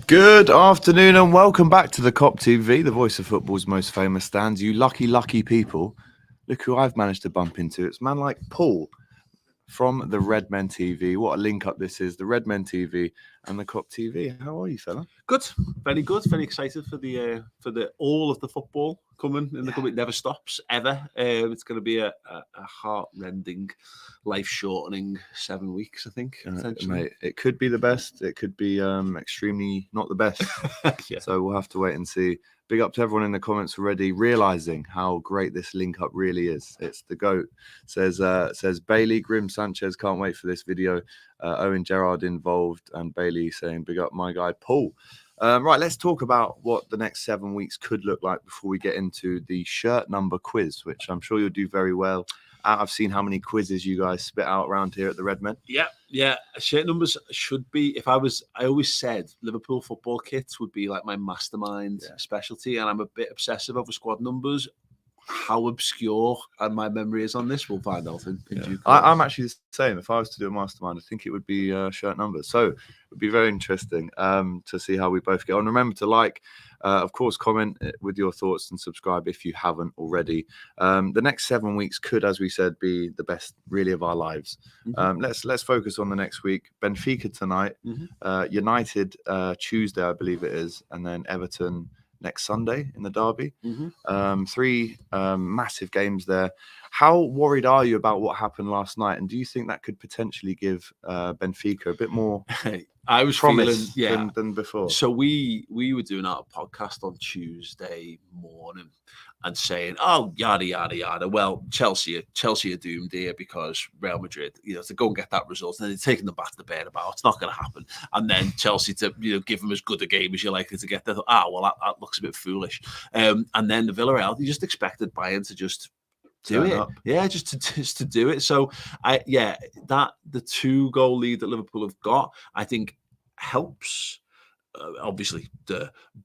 Good afternoon and welcome back to the Kop TV, the voice of football's most famous stands. You lucky, lucky people. Look who I've managed to bump into. It's a man like Paul from the Red Men TV. What a link up this is, the Red Men TV and the Kop TV. How are you, fella? Good, very good. Very excited for the all of the football coming in the coming. It never stops ever. It's going to be a heart-rending, life-shortening 7 weeks, I think. Mate, it could be the best. It could be extremely not the best. Yeah. So we'll have to wait and see. Big up to everyone in the comments already, realizing how great this link up really is. It's the GOAT. Says Bailey, Grim Sanchez, can't wait for this video. Owen Gerrard involved, and Bailey saying big up my guy Paul. Right, let's talk about what the next 7 weeks could look like before we get into the shirt number quiz, which I'm sure you'll do very well. I've seen how many quizzes you guys spit out around here at the Red Men. Yeah. Shirt numbers should be. I always said Liverpool football kits would be like my mastermind specialty, and I'm a bit obsessive over squad numbers. How obscure and my memory is on this, we'll find out in due course. I'm actually the same. If I was to do a mastermind, I think it would be shirt numbers. So it would be very interesting to see how we both get on. Remember to like, of course, comment with your thoughts and subscribe if you haven't already. The next 7 weeks could, as we said, be the best really of our lives. Let's focus on the next week. Benfica tonight, United Tuesday, I believe it is, and then Everton next Sunday in the derby. Three massive games there. How worried are you about what happened last night? And do you think that could potentially give Benfica a bit more I was promise feeling, than before? So we were doing our podcast on Tuesday morning and saying, oh, yada, yada, yada. Well, Chelsea are doomed here because Real Madrid, to go and get that result. And they're taking them back to the bed about it's not going to happen. And then Chelsea to, give them as good a game as you're likely to get. That looks a bit foolish. And then the Villarreal, you just expected Bayern to just do it. Yeah, just to do it. So the 2-goal lead that Liverpool have got, I think helps. Obviously,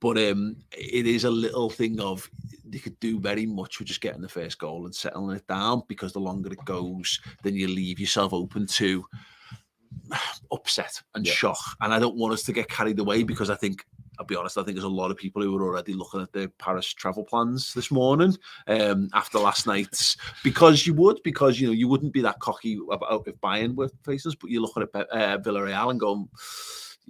but it is a little thing of they could do very much with just getting the first goal and settling it down, because the longer it goes, then you leave yourself open to upset and shock. And I don't want us to get carried away, because I'll be honest, I think there's a lot of people who were already looking at their Paris travel plans this morning after last night's, because you wouldn't be that cocky about if Bayern were facing us, but you're looking at Villarreal and going,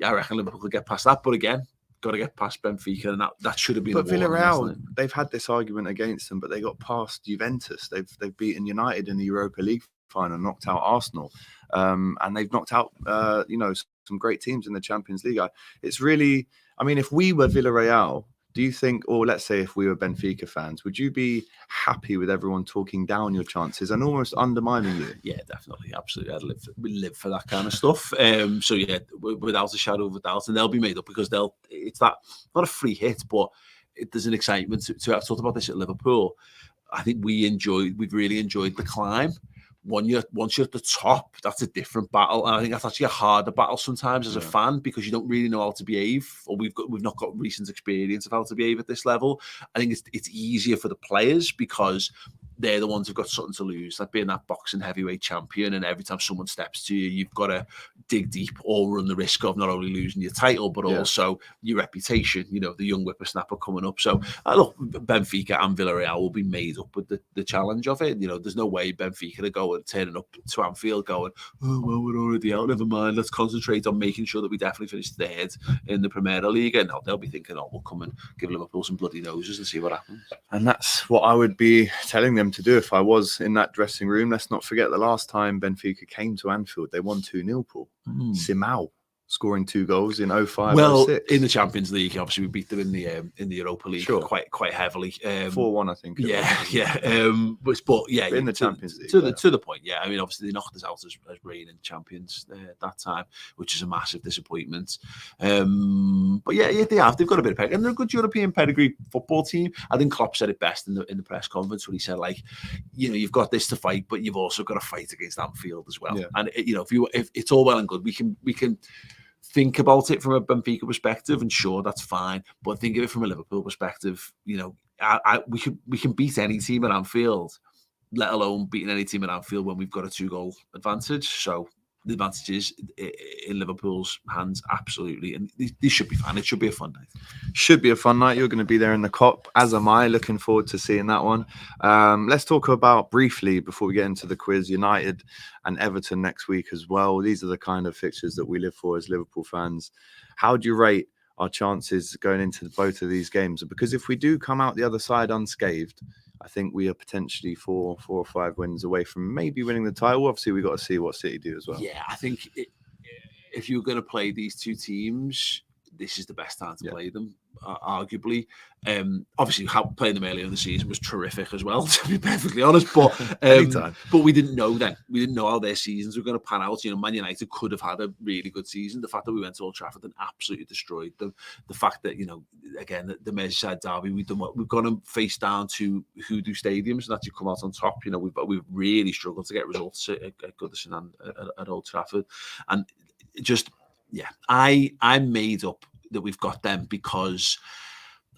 I reckon Liverpool could get past that. But again, got to get past Benfica, and that should have been. But Villarreal, they've had this argument against them, but they got past Juventus. They've beaten United in the Europa League final, knocked out Arsenal, and they've knocked out some great teams in the Champions League. It's really, if we were Villarreal, do you think, or let's say if we were Benfica fans, would you be happy with everyone talking down your chances and almost undermining you? Yeah, definitely, absolutely. We live for that kind of stuff. So yeah, without a shadow of a doubt, and they'll be made up, because it's that not a free hit, but there's an excitement to. I've talked about this at Liverpool. I think we've really enjoyed the climb. Once you're at the top, that's a different battle, and I think that's actually a harder battle sometimes as a fan, because you don't really know how to behave, or we've not got recent experience of how to behave at this level. I think it's easier for the players, because they're the ones who've got something to lose, like being that boxing heavyweight champion, and every time someone steps to you, you've got to dig deep or run the risk of not only losing your title, but also your reputation, the young whippersnapper coming up. So look, Benfica and Villarreal will be made up with the challenge of it. There's no way Benfica to go and turning up to Anfield going, oh, well, we're already out, never mind, let's concentrate on making sure that we definitely finish third in the Premier League. And they'll be thinking, we'll come and give Liverpool some bloody noses and see what happens. And that's what I would be telling them to do if I was in that dressing room. Let's not forget the last time Benfica came to Anfield, they won 2-0, Paul. Simao scoring 2 goals in 05. Well, 06. In the Champions League, obviously we beat them in the Europa League quite heavily. 4-1, I think. But in the Champions League, to the point. Yeah, obviously they knocked us out as reigning champions that time, which is a massive disappointment. But they have. They've got a bit of pedigree, and they're a good European pedigree football team. I think Klopp said it best in the press conference when he said, you've got this to fight, but you've also got to fight against Anfield as well. Yeah. And if it's all well and good, we can think about it from a Benfica perspective, and sure, that's fine. But think of it from a Liverpool perspective. We can beat any team at Anfield, let alone beating any team at Anfield when we've got a 2-goal advantage. So the advantages in Liverpool's hands, absolutely. And this should be fun. It should be a fun night. Should be a fun night. You're going to be there in the Kop, as am I. Looking forward to seeing that one. Let's talk about briefly, before we get into the quiz, United and Everton next week as well. These are the kind of fixtures that we live for as Liverpool fans. How do you rate our chances going into both of these games? Because if we do come out the other side unscathed, I think we are potentially 4 or 5 wins away from maybe winning the title. Obviously, we've got to see what City do as well. Yeah, I think if you're going to play these two teams, this is the best time to play them, arguably. Obviously, playing them earlier in the season was terrific as well, to be perfectly honest. But but we didn't know then. We didn't know how their seasons were going to pan out. You know, Man United could have had a really good season. The fact that we went to Old Trafford and absolutely destroyed them. The fact that, you know, again, the Merseyside derby, we've gone and face down to hoodoo stadiums and actually come out on top. You know, we've really struggled to get results at Goodison and at Old Trafford. And just, I'm made up that we've got them because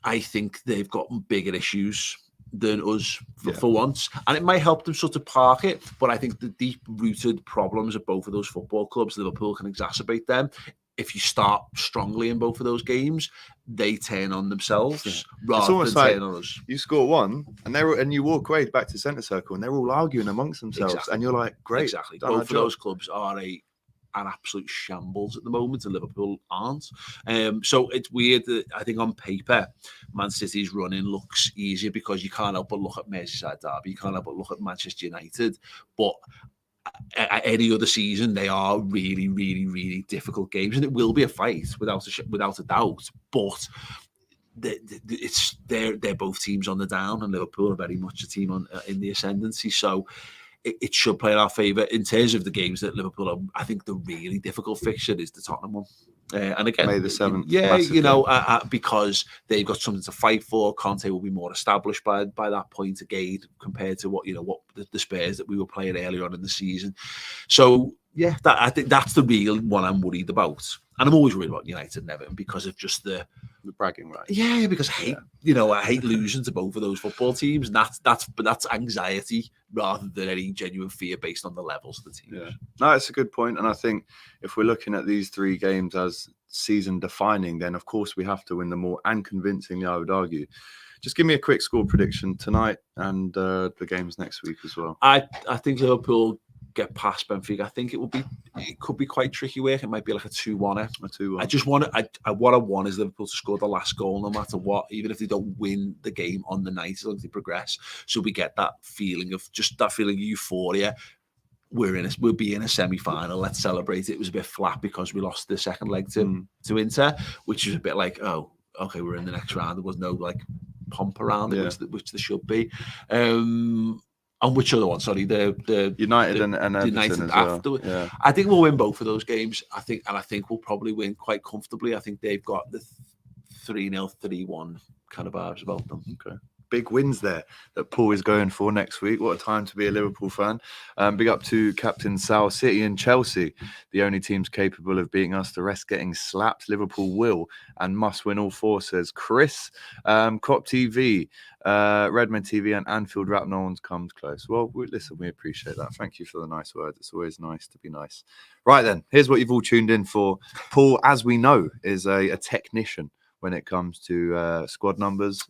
I think they've got bigger issues than us for once. And it might help them sort of park it, but I think the deep-rooted problems of both of those football clubs, Liverpool, can exacerbate them. If you start strongly in both of those games, they turn on themselves rather than turn on us. You score one, and you walk away back to centre circle, and they're all arguing amongst themselves, and you're like, great. Exactly. Both of those clubs are an absolute shambles at the moment, and Liverpool aren't. So it's weird that I think on paper, Man City's running looks easier because you can't help but look at Merseyside derby, you can't help but look at Manchester United. But any other season, they are really, really, really difficult games, and it will be a fight without a doubt. But they're both teams on the down, and Liverpool are very much a team in the ascendancy. So it should play in our favour. In terms of the games that Liverpool are, I think the really difficult fixture is the Tottenham one. And again, May the 7th. Yeah, you know, because they've got something to fight for. Conte will be more established by that point again compared to what the Spurs that we were playing earlier on in the season. So yeah, I think that's the real one I'm worried about. And I'm always worried about United and Everton because of just the bragging rights. Yeah, because I hate losing to both of those football teams. And that's anxiety rather than any genuine fear based on the levels of the teams. Yeah. No, it's a good point. And I think if we're looking at these 3 games as season defining, then of course we have to win them all, and convincingly, I would argue. Just give me a quick score prediction tonight and the games next week as well. I think Liverpool get past Benfica. I think it could be quite tricky work. It might be like a 2-1. A 2-1. I just want what I want is Liverpool to score the last goal no matter what, even if they don't win the game on the night, as long as they progress. So we get that feeling of euphoria. We'll be in a semi-final. Let's celebrate. It was a bit flat because we lost the second leg to Inter, which is a bit like, oh, okay, we're in the next round. There was no like pomp around it, which there should be. And which other one? Sorry, the United and Everton as well. Yeah. I think we'll win both of those games. I think we'll probably win quite comfortably. I think they've got the 3-0, 3-1 kind of vibes about them. Okay. Big wins there that Paul is going for next week. What a time to be a Liverpool fan. Big up to Captain Sal. City and Chelsea, the only teams capable of beating us. The rest getting slapped. Liverpool will and must win all 4, says Chris. Kop TV, Redmen TV and Anfield Rap, no one comes close. Well, listen, we appreciate that. Thank you for the nice words. It's always nice to be nice. Right then, here's what you've all tuned in for. Paul, as we know, is a technician when it comes to squad numbers,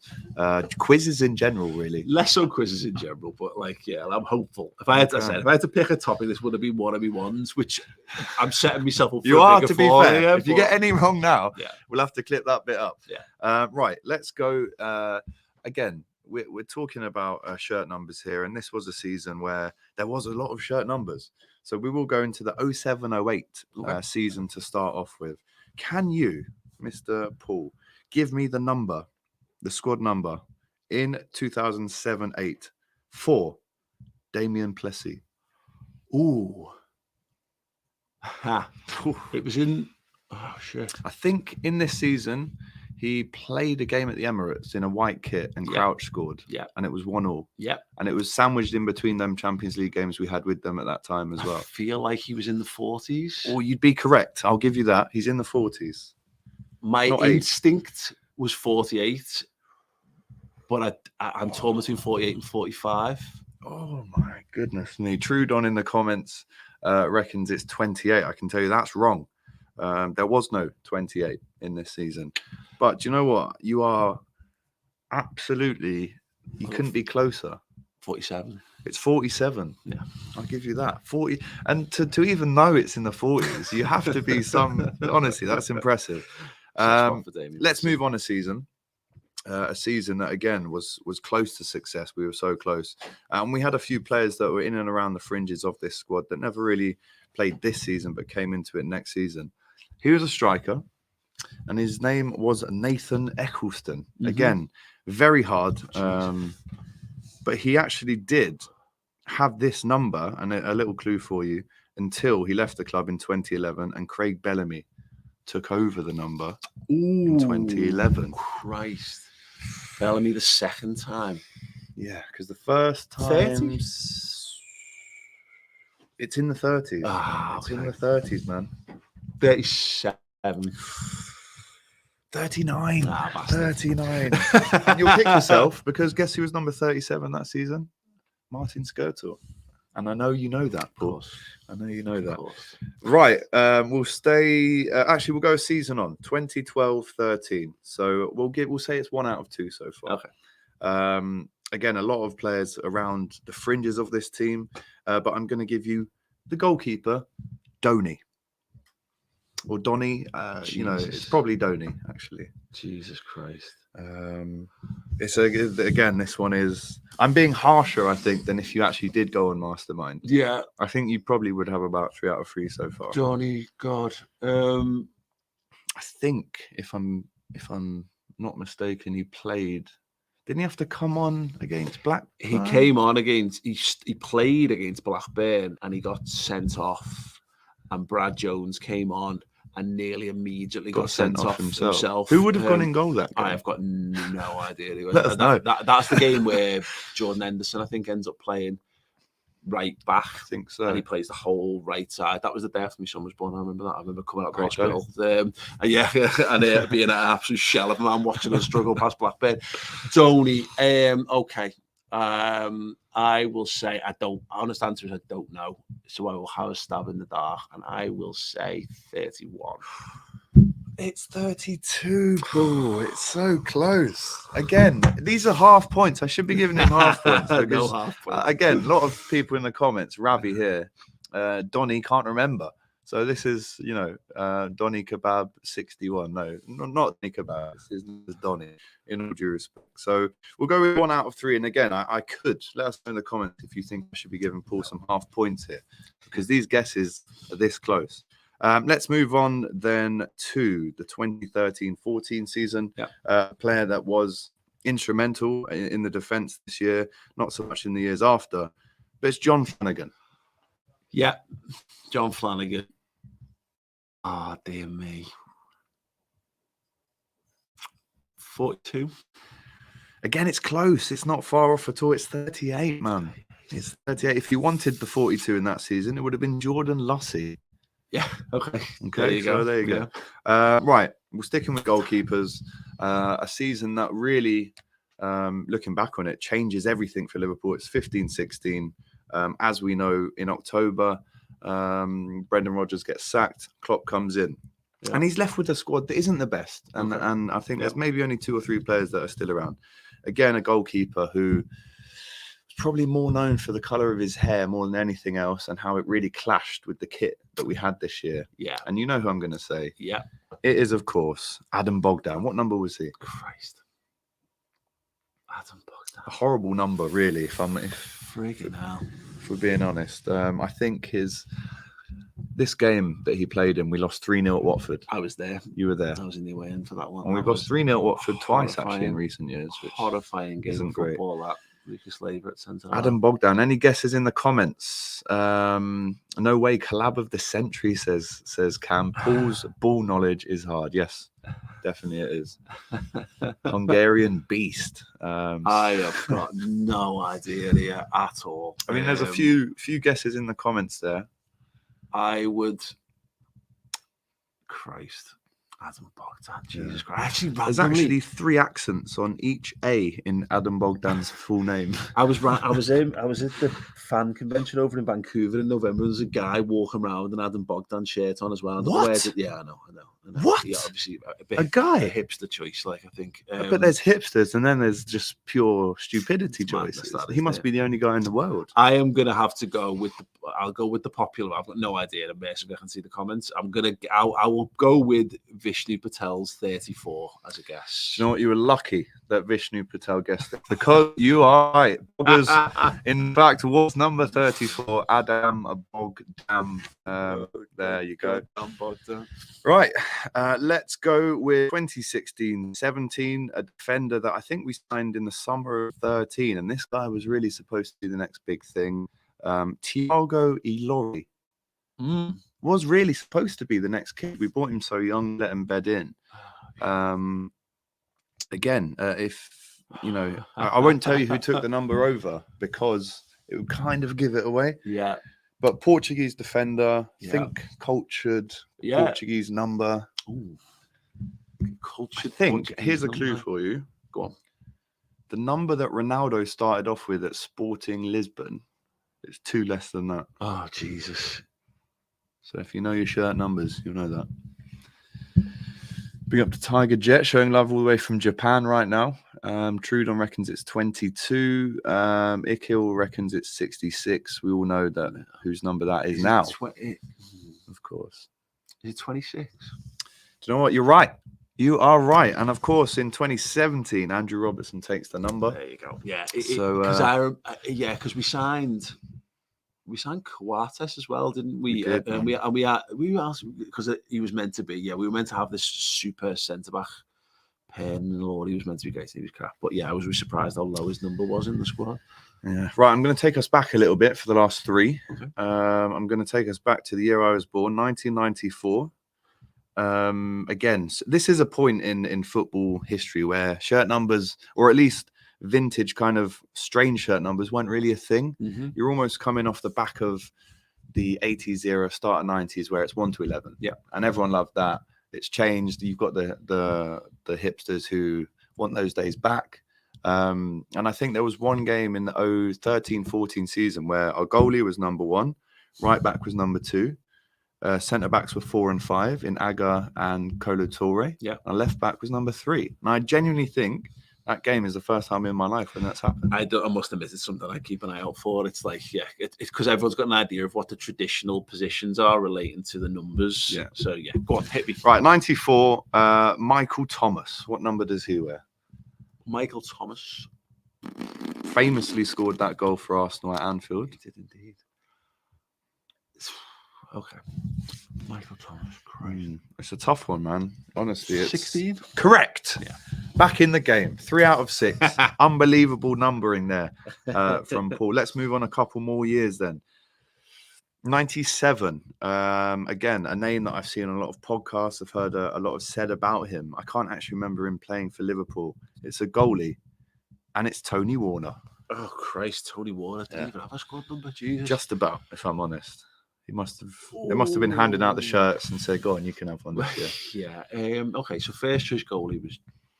quizzes in general, really. Less so quizzes in general, but I'm hopeful. If I had to pick a topic, this would have been one of my ones, which I'm setting myself up for. You are, to be fair. If you get any wrong now, we'll have to clip that bit up. Yeah. Right, let's go. Again, we're talking about shirt numbers here, and this was a season where there was a lot of shirt numbers. So we will go into the 07-08 season to start off with. Can you, Mr. Paul, give me the squad number in 2007-08 for Damien Plessis? Ooh. It was in... Oh, shit. I think in this season, he played a game at the Emirates in a white kit and Crouch scored. Yeah. And it was 1-1. Yeah. And it was sandwiched in between them Champions League games we had with them at that time as well. I feel like he was in the 40s. Or you'd be correct. I'll give you that. He's in the 40s. My instinct was 48, but I'm torn between 48 and 45. Oh my goodness me. Trudon in the comments reckons it's 28. I can tell you that's wrong. There was no 28 in this season. But do you know what? You are absolutely, you couldn't be closer. 47. It's 47. Yeah. I'll give you that. 40. And to even know it's in the 40s, you have to be honestly, that's impressive. Let's move on a season. A season that, again, was close to success. We were so close. And we had a few players that were in and around the fringes of this squad that never really played this season, but came into it next season. He was a striker, and his name was Nathan Eccleston. Again, very hard. But he actually did have this number, and a little clue for you, until he left the club in 2011 and Craig Bellamy took over the number in 2011. Christ. Bellamy the second time. Yeah, because the first time... 30? It's in the 30s. It's in the 30s, man. 37. 39. 39. And you'll kick yourself, because guess who was number 37 that season? Martin Skirtle. And I know you know that, Paul. I know you know that. Right. We'll stay. Actually, we'll go a season on 2012-13. So we'll say it's 1 out of 2 so far. Okay. Again, a lot of players around the fringes of this team, but I'm going to give you the goalkeeper, Donny. Or Donny, it's probably Donny, actually. Jesus Christ. Again, this one is... I'm being harsher, I think, than if you actually did go on Mastermind. Yeah. I think you probably would have about 3 out of 3 so far. Donny, God. I think, if I'm not mistaken, he played... Didn't he have to come on against Blackburn? He came on against... He played against Blackburn, and he got sent off. And Brad Jones came on and nearly immediately got sent off himself. Who would have gone in goal that game? I have got no idea. Let us know. That's the game where Jordan Henderson, I think, ends up playing right back. I think so. And he plays the whole right side. That was the day after my son was born. I remember that. I remember coming out of hospital. And being an absolute shell of a man watching us struggle past Blackburn. Tony, okay. I will say honest answer is I don't know. So I will have a stab in the dark, and I will say 31. It's 32, Paul. It's so close. Again, these are half points. I should be giving him half points. Because, no half points. Again, a lot of people in the comments, Ravi here, Donny can't remember. So this is, Donny Kebab 61. No, not Donny Kebab. This is Donny, in all due respect. So we'll go with 1 out of 3. And again, I could let us know in the comments if you think I should be giving Paul some half points here, because these guesses are this close. Let's move on then to the 2013-14 season. Yeah. A player that was instrumental in the defence this year, not so much in the years after, but it's John Flanagan. Yeah, John Flanagan. Ah, dear me. 42. Again, it's close. It's not far off at all. It's 38, man. It's 38. If you wanted the 42 in that season, it would have been Jordan Lussey. Yeah, okay. There you go. Right, we're sticking with goalkeepers. A season that really, looking back on it, changes everything for Liverpool. It's 15-16. As we know, in October, Brendan Rodgers gets sacked. Klopp comes in. Yeah. And he's left with a squad that isn't the best. And I think there's maybe only 2 or 3 players that are still around. Again, a goalkeeper who is probably more known for the colour of his hair more than anything else, and how it really clashed with the kit that we had this year. Yeah. And you know who I'm going to say. Yeah. It is, of course, Adam Bogdan. What number was he? Christ. Adam Bogdan. A horrible number, really, Freaking hell. If we're being honest. I think this game that he played in, we lost 3-0 at Watford. I was there. You were there. I was in the away end for that one. And we've lost 3-0 at Watford twice, actually, in recent years. Which horrifying game isn't of football, great. That. Lucas Labour at centre. Adam Bogdan. Any guesses in the comments? No way. Collab of the century, says Cam. Paul's ball knowledge is hard. Yes, definitely it is. Hungarian beast. I have got no idea here at all. I mean, there's a few guesses in the comments there. I would. Christ. Adam Bogdan, Jesus Christ. Actually, There's randomly, actually 3 accents on each A in Adam Bogdan's full name. I was at the fan convention over in Vancouver in November. There's a guy walking around with an Adam Bogdan shirt on as well. I don't know where yeah, I know. What? Yeah, obviously A guy? a hipster choice, like I think. But there's hipsters, and then there's just pure stupidity choices. He must be the only guy in the world. I am gonna have to go with I'll go with the popular. I've got no idea. I'm basically I can see the comments. I will go with Vishnu Patel's 34 as a guess. Do you know what? You were lucky that Vishnu Patel guessed it, because you are right. Boggers, in fact, was number 34, Adam Bogdan. There you go. Right, let's go with 2016-17, a defender that I think we signed in the summer of 13, and this guy was really supposed to be the next big thing. Thiago Ilori was really supposed to be the next kid. We bought him so young, let him bed in. Again, if you know, I won't tell you who took the number over because it would kind of give it away. Yeah. But Portuguese defender, think cultured, Portuguese number. Ooh. Cultured. I think Portuguese here's a number. clue for you. Go on. The number that Ronaldo started off with at Sporting Lisbon, it's 2 less than that. Oh, Jesus. So if you know your shirt numbers, you'll know that. Big up to Tiger Jet, showing love all the way from Japan right now. Trudon reckons it's 22. Ikil reckons it's 66. We all know that whose number that is now. Of course. Is it 26? Do you know what? You're right. You are right. And of course, in 2017, Andrew Robertson takes the number. There you go. Yeah. Because we signed Coates as well, didn't we? We did, we asked because he was meant to be. Yeah, we were meant to have this super centre back pair, and Lord, he was meant to be great. He was crap, but yeah, I was really surprised how low his number was in the squad. Yeah, right. I'm going to take us back a little bit for the last 3. Okay. I'm going to take us back to the year I was born, 1994. Again, this is a point in football history where shirt numbers, or at least vintage kind of strange shirt numbers, weren't really a thing. You're almost coming off the back of the 80s era, start of 90s, where it's 1 to 11. Yeah, and everyone loved that. It's changed. You've got the hipsters who want those days back. And I think there was one game in the 13-14 season where our goalie was number 1, right back was number 2. Centre backs were 4 and 5 in Aga and Kolo Toure. Yeah, and left back was number 3. And I genuinely think that game is the first time in my life when that's happened. I must admit, it's something I keep an eye out for. It's like, yeah, it's because everyone's got an idea of what the traditional positions are relating to the numbers. Yeah. So yeah, go on, hit me. Right, 94. Michael Thomas. What number does he wear? Michael Thomas Famously scored that goal for Arsenal at Anfield. He did indeed. Okay. Michael Thomas. Crazy. It's a tough one, man. Honestly, it's 16. Correct. Yeah. Back in the game. 3 out of 6. Unbelievable numbering there from Paul. Let's move on a couple more years then. 97. Again, a name that I've seen on a lot of podcasts. I've heard a lot of said about him. I can't actually remember him playing for Liverpool. It's a goalie, and it's Tony Warner. Oh Christ, Tony Warner didn't even have a squad number. Jesus. Just about, if I'm honest. They must have been handing out the shirts and said, "Go on, you can have one this year." Yeah. Okay. So first choice goalie was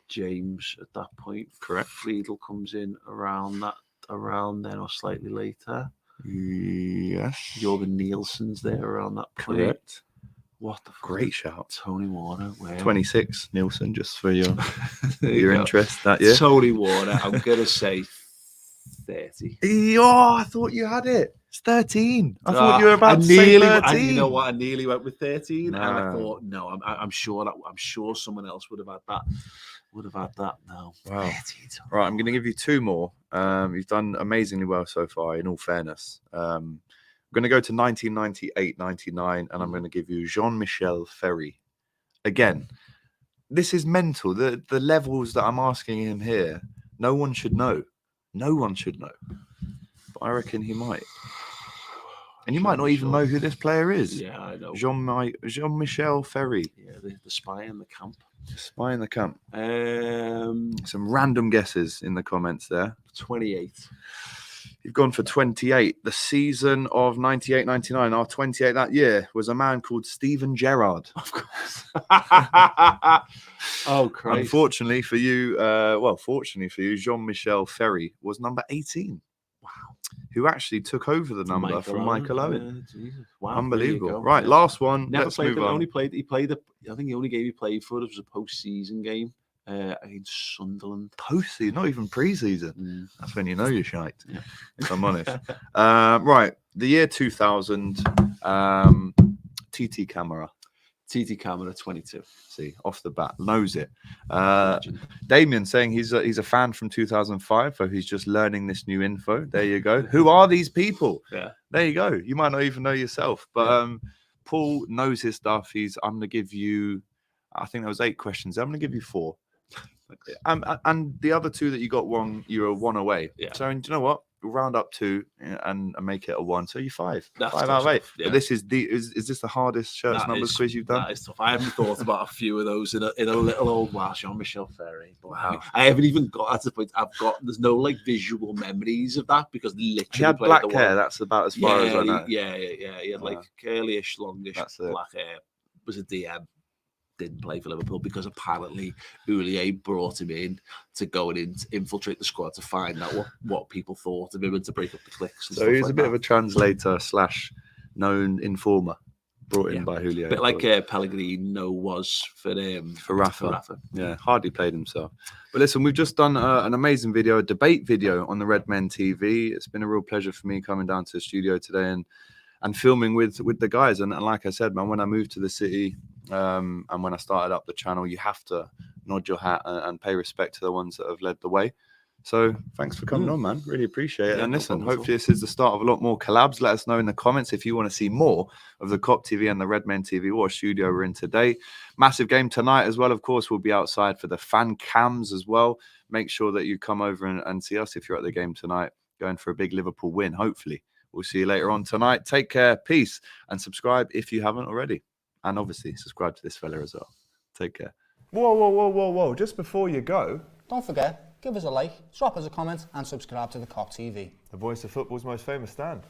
James at that point. Correct. Friedel comes in around then or slightly later. Yes. Jorgen Nielsen's there around that point. Correct. What the fuck? Great shout. Tony Warner. Where? 26, Nielsen, just for your interest that year. Tony Warner, I'm going to say 30. Oh, I thought you had it. It's 13. I thought you were about to say 13. You know what? I nearly went with 13. No. And I thought, no, I'm sure someone else would have had that. No. Wow. 13. Right, I'm going to give you 2 more. You've done amazingly well so far, in all fairness. I'm going to go to 1998-99, and I'm going to give you Jeanmichel Ferry. Again, this is mental. The levels that I'm asking him here, no one should know. No one should know. But I reckon he might. And you might not even know who this player is. Yeah, I know. Jean-Michel Ferry. Yeah, the spy in the camp. Spy in the camp. Some random guesses in the comments there. 28. You've gone for 28. The season of 98-99, our 28 that year, was a man called Steven Gerrard. Of course. Oh, Christ. Unfortunately for you, fortunately for you, Jeanmichel Ferry was number 18. Wow. Who actually took over the number from Michael Owen. Yeah, Jesus. Wow. Unbelievable. Right, last one. Let's move on. I think the only game he played for was a post-season game against Sunderland. Post-season, not even pre-season. That's when you know you're shite, Yeah. if I'm honest. Right, the year 2000, TT camera. TT camera 22. See, off the bat, knows it. Legend. Damien saying he's a fan from 2005, so he's just learning this new info. There you go. Who are these people? Yeah. There you go. You might not even know yourself, but Paul knows his stuff. I'm going to give you, I think there was 8 questions. I'm going to give you 4. And the other 2 that you got wrong, you were 1 away. Yeah. So, and you know what? We'll round up 2 and make it a 1. So you're 5. That's 5 out of 8. Yeah. But this is is this the hardest shirts numbers quiz you've done? That is tough. I haven't thought about a few of those in a little old while. Jeanmichel Ferry. Wow. I haven't even got at the point. There's no like visual memories of that because literally He had black hair. That's about as far as I know. Yeah. He had like curlyish, longish black hair. Was a DM. Didn't play for Liverpool because apparently Houllier brought him in to go and infiltrate the squad to find out what people thought of him and to break up the cliques. So he was a bit of a translator / known informer brought in by Houllier. A bit like Pellegrino was for Rafa. Yeah, hardly played himself. But listen, we've just done an amazing video, a debate video on the Red Men TV. It's been a real pleasure for me coming down to the studio today and filming with the guys. And like I said, man, when I moved to the city and when I started up the channel, you have to nod your hat and pay respect to the ones that have led the way. So thanks for coming on, man. Really appreciate it. And listen, hopefully this is the start of a lot more collabs. Let us know in the comments if you want to see more of the Kop TV and the Red Men TV, what studio we're in today. Massive game tonight as well. Of course, we'll be outside for the fan cams as well. Make sure that you come over and see us if you're at the game tonight, going for a big Liverpool win, hopefully. We'll see you later on tonight. Take care, peace, and subscribe if you haven't already. And obviously, subscribe to this fella as well. Take care. Whoa. Just before you go, don't forget, give us a like, drop us a comment, and subscribe to the Kop TV. The voice of football's most famous stand.